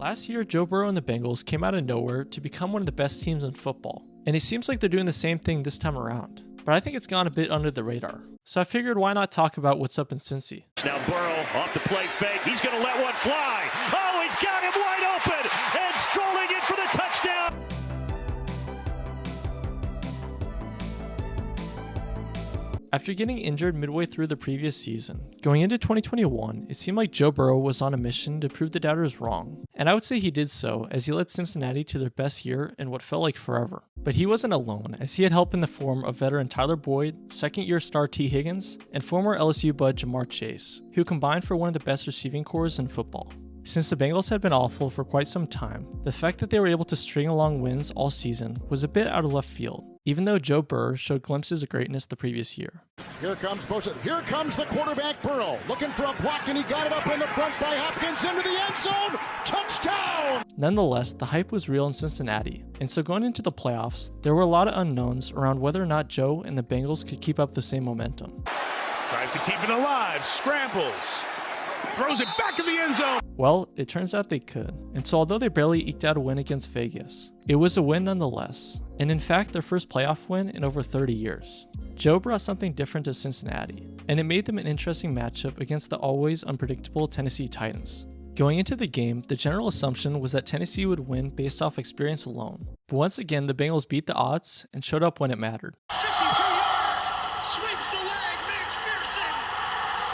Last year, Joe Burrow and the Bengals came out of nowhere to become one of the best teams in football, and it seems like they're doing the same thing this time around. But I think it's gone a bit under the radar. So I figured why not talk about what's up in Cincy. Now Burrow off the play fake. He's going to let one fly. Oh, he's got him wide open and strolling in for the touchdown. After getting injured midway through the previous season, going into 2021, it seemed like Joe Burrow was on a mission to prove the doubters wrong. And I would say he did so, as he led Cincinnati to their best year in what felt like forever. But he wasn't alone, as he had help in the form of veteran Tyler Boyd, second-year star T. Higgins, and former LSU bud Jamar Chase, who combined for one of the best receiving corps in football. Since the Bengals had been awful for quite some time, the fact that they were able to string along wins all season was a bit out of left field, even though Joe Burrow showed glimpses of greatness the previous year. Here comes Bosa. Here comes the quarterback Burrow, looking for a block, and he got it up in the front by Hopkins into the end zone. Touchdown! Nonetheless, the hype was real in Cincinnati, and so going into the playoffs, there were a lot of unknowns around whether or not Joe and the Bengals could keep up the same momentum. Tries to keep it alive, scrambles, throws it back in the end zone. Well, it turns out they could, and so although they barely eked out a win against Vegas, it was a win nonetheless, and in fact their first playoff win in over 30 years. Joe brought something different to Cincinnati, and it made them an interesting matchup against the always unpredictable Tennessee Titans. Going into the game, the general assumption was that Tennessee would win based off experience alone, but once again the Bengals beat the odds and showed up when it mattered. 52-yard, sweeps the leg, McPherson,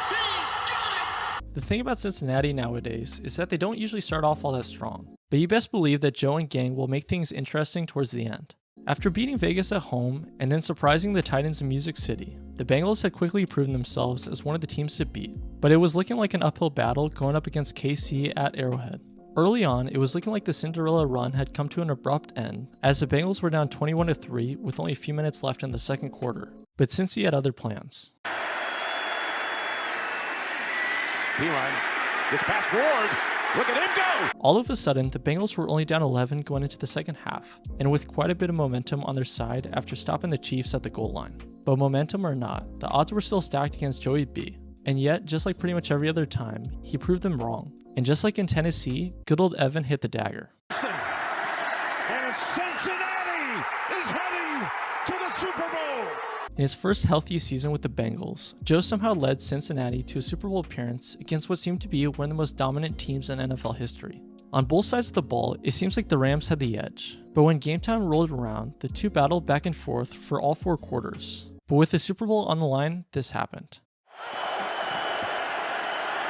he's got it! The thing about Cincinnati nowadays is that they don't usually start off all that strong, but you best believe that Joe and gang will make things interesting towards the end. After beating Vegas at home and then surprising the Titans in Music City, the Bengals had quickly proven themselves as one of the teams to beat, but it was looking like an uphill battle going up against KC at Arrowhead. Early on, it was looking like the Cinderella run had come to an abrupt end, as the Bengals were down 21-3 with only a few minutes left in the second quarter, but Cincy had other plans. Beeline gets past Ward. Look at him go! All of a sudden, the Bengals were only down 11 going into the second half, and with quite a bit of momentum on their side after stopping the Chiefs at the goal line. But momentum or not, the odds were still stacked against Joey B. And yet, just like pretty much every other time, he proved them wrong. And just like in Tennessee, good old Evan hit the dagger. And Cincinnati is heading to the Super Bowl! In his first healthy season with the Bengals, Joe somehow led Cincinnati to a Super Bowl appearance against what seemed to be one of the most dominant teams in NFL history. On both sides of the ball, it seems like the Rams had the edge, but when game time rolled around, the two battled back and forth for all four quarters. But with the Super Bowl on the line, this happened.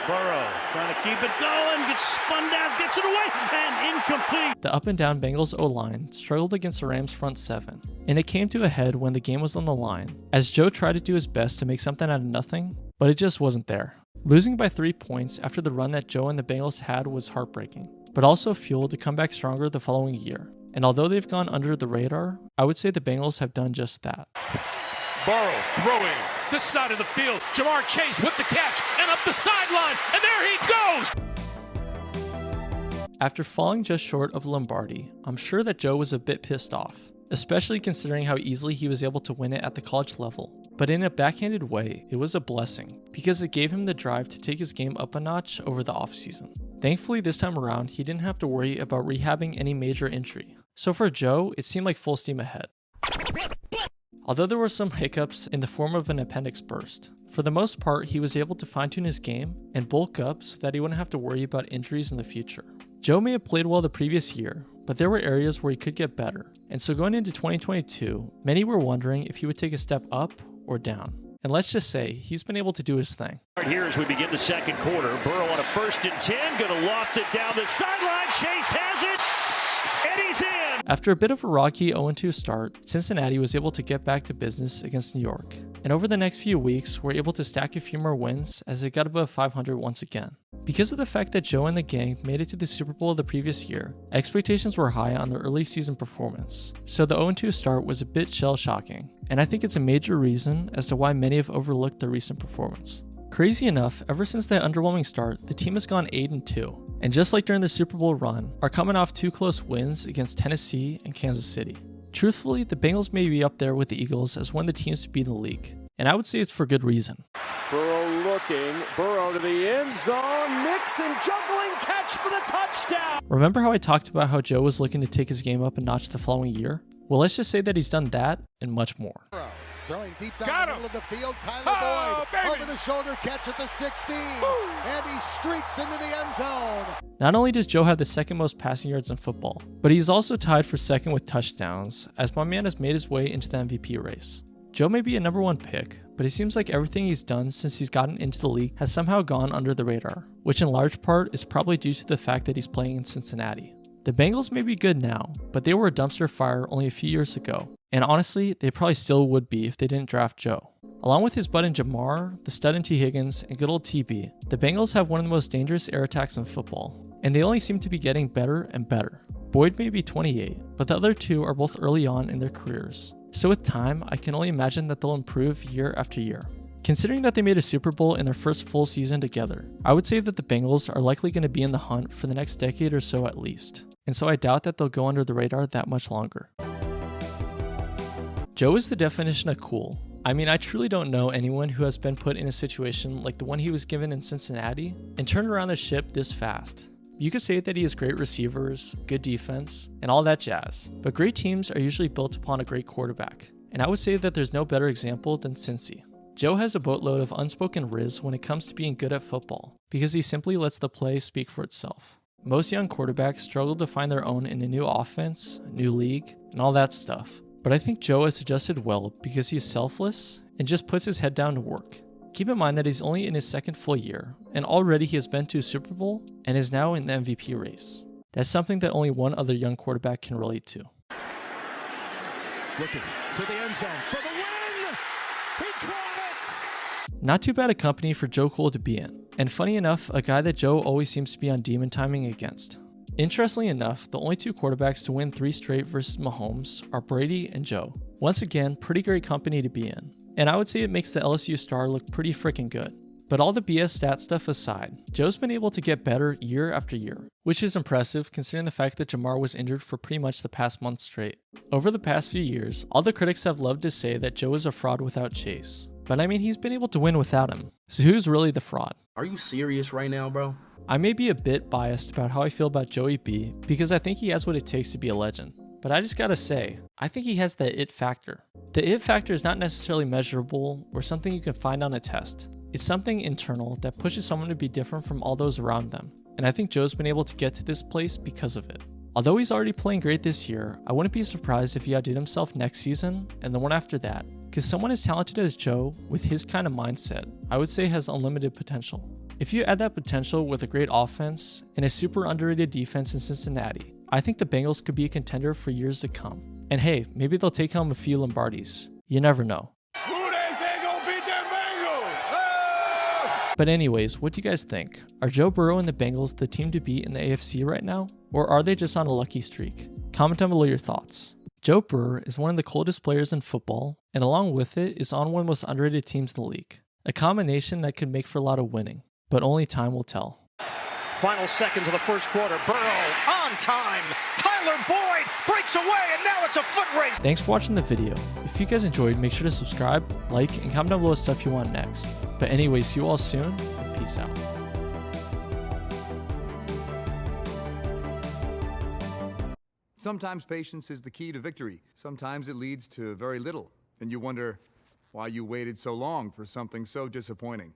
Burrow trying to keep it going, gets spun down, gets it away, and incomplete. The up and down Bengals O-line struggled against the Rams front seven, and it came to a head when the game was on the line, as Joe tried to do his best to make something out of nothing, but it just wasn't there. Losing by 3 points after the run that Joe and the Bengals had was heartbreaking, but also fueled to come back stronger the following year. And although they've gone under the radar, I would say the Bengals have done just that. Burrow throwing this side of the field. Jamar Chase with the catch and up the sideline, and there he goes! After falling just short of Lombardi, I'm sure that Joe was a bit pissed off, especially considering how easily he was able to win it at the college level. But in a backhanded way, it was a blessing, because it gave him the drive to take his game up a notch over the offseason. Thankfully this time around, he didn't have to worry about rehabbing any major injury. So for Joe, it seemed like full steam ahead. Although there were some hiccups in the form of an appendix burst, for the most part he was able to fine-tune his game and bulk up so that he wouldn't have to worry about injuries in the future. Joe may have played well the previous year, but there were areas where he could get better, and so going into 2022, many were wondering if he would take a step up or down. And let's just say, he's been able to do his thing. Here as we begin the second quarter, Burrow on a 1st and 10, gonna loft it down the sideline, Chase has it, and he's in! After a bit of a rocky 0-2 start, Cincinnati was able to get back to business against New York, and over the next few weeks were able to stack a few more wins as they got above 500 once again. Because of the fact that Joe and the gang made it to the Super Bowl the previous year, expectations were high on their early season performance, so the 0-2 start was a bit shell-shocking, and I think it's a major reason as to why many have overlooked their recent performance. Crazy enough, ever since that underwhelming start, the team has gone 8-2, and just like during the Super Bowl run, are coming off 2 close wins against Tennessee and Kansas City. Truthfully, the Bengals may be up there with the Eagles as one of the teams to beat in the league, and I would say it's for good reason. Burrow looking, Burrow to the end zone, Mixon juggling catch for the touchdown. Remember how I talked about how Joe was looking to take his game up a notch the following year? Well, let's just say that he's done that and much more. Throwing deep down the middle of the field, Tyler Boyd over the shoulder catch at the 16, and he streaks into the end zone. Not only does Joe have the second most passing yards in football, but he's also tied for second with touchdowns, as my man has made his way into the MVP race. Joe may be a number one pick, but it seems like everything he's done since he's gotten into the league has somehow gone under the radar, which in large part is probably due to the fact that he's playing in Cincinnati. The Bengals may be good now, but they were a dumpster fire only a few years ago, and honestly, they probably still would be if they didn't draft Joe. Along with his bud in Jamar, the stud in T. Higgins, and good old TB, the Bengals have one of the most dangerous air attacks in football, and they only seem to be getting better and better. Boyd may be 28, but the other two are both early on in their careers. So with time, I can only imagine that they'll improve year after year. Considering that they made a Super Bowl in their first full season together, I would say that the Bengals are likely going to be in the hunt for the next decade or so at least, and so I doubt that they'll go under the radar that much longer. Joe is the definition of cool. I mean, I truly don't know anyone who has been put in a situation like the one he was given in Cincinnati and turned around the ship this fast. You could say that he has great receivers, good defense, and all that jazz, but great teams are usually built upon a great quarterback, and I would say that there's no better example than Cincy. Joe has a boatload of unspoken riz when it comes to being good at football, because he simply lets the play speak for itself. Most young quarterbacks struggle to find their own in a new offense, a new league, and all that stuff, but I think Joe has adjusted well because he's selfless and just puts his head down to work. Keep in mind that he's only in his second full year, and already he has been to a Super Bowl and is now in the MVP race. That's something that only one other young quarterback can relate to. Looking to the end zone for the win! He caught it! Not too bad a company for Joe Cool to be in, and funny enough, a guy that Joe always seems to be on demon timing against. Interestingly enough, the only two quarterbacks to win 3 straight versus Mahomes are Brady and Joe. Once again, pretty great company to be in. And I would say it makes the LSU star look pretty freaking good. But all the BS stat stuff aside, Joe's been able to get better year after year, which is impressive considering the fact that Jamar was injured for pretty much the past month straight. Over the past few years, all the critics have loved to say that Joe is a fraud without Chase. But I mean, he's been able to win without him. So who's really the fraud? Are you serious right now, bro? I may be a bit biased about how I feel about Joey B because I think he has what it takes to be a legend. But I just gotta say, I think he has the it factor. The it factor is not necessarily measurable or something you can find on a test. It's something internal that pushes someone to be different from all those around them. And I think Joe's been able to get to this place because of it. Although he's already playing great this year, I wouldn't be surprised if he outdid himself next season and the one after that. Because someone as talented as Joe, with his kind of mindset, I would say has unlimited potential. If you add that potential with a great offense and a super underrated defense in Cincinnati, I think the Bengals could be a contender for years to come. And hey, maybe they'll take home a few Lombardis. You never know. Who they say gonna beat them Bengals? Oh! But anyways, what do you guys think? Are Joe Burrow and the Bengals the team to beat in the AFC right now? Or are they just on a lucky streak? Comment down below your thoughts. Joe Burrow is one of the coldest players in football, and along with it is on one of the most underrated teams in the league. A combination that could make for a lot of winning, but only time will tell. Final seconds of the first quarter. Burrow on time. Tyler Boyd breaks away, and now it's a foot race. Thanks for watching the video. If you guys enjoyed, make sure to subscribe, like, and comment down below stuff you want next. But anyways, see you all soon, and peace out. Sometimes patience is the key to victory. Sometimes it leads to very little, and you wonder why you waited so long for something so disappointing.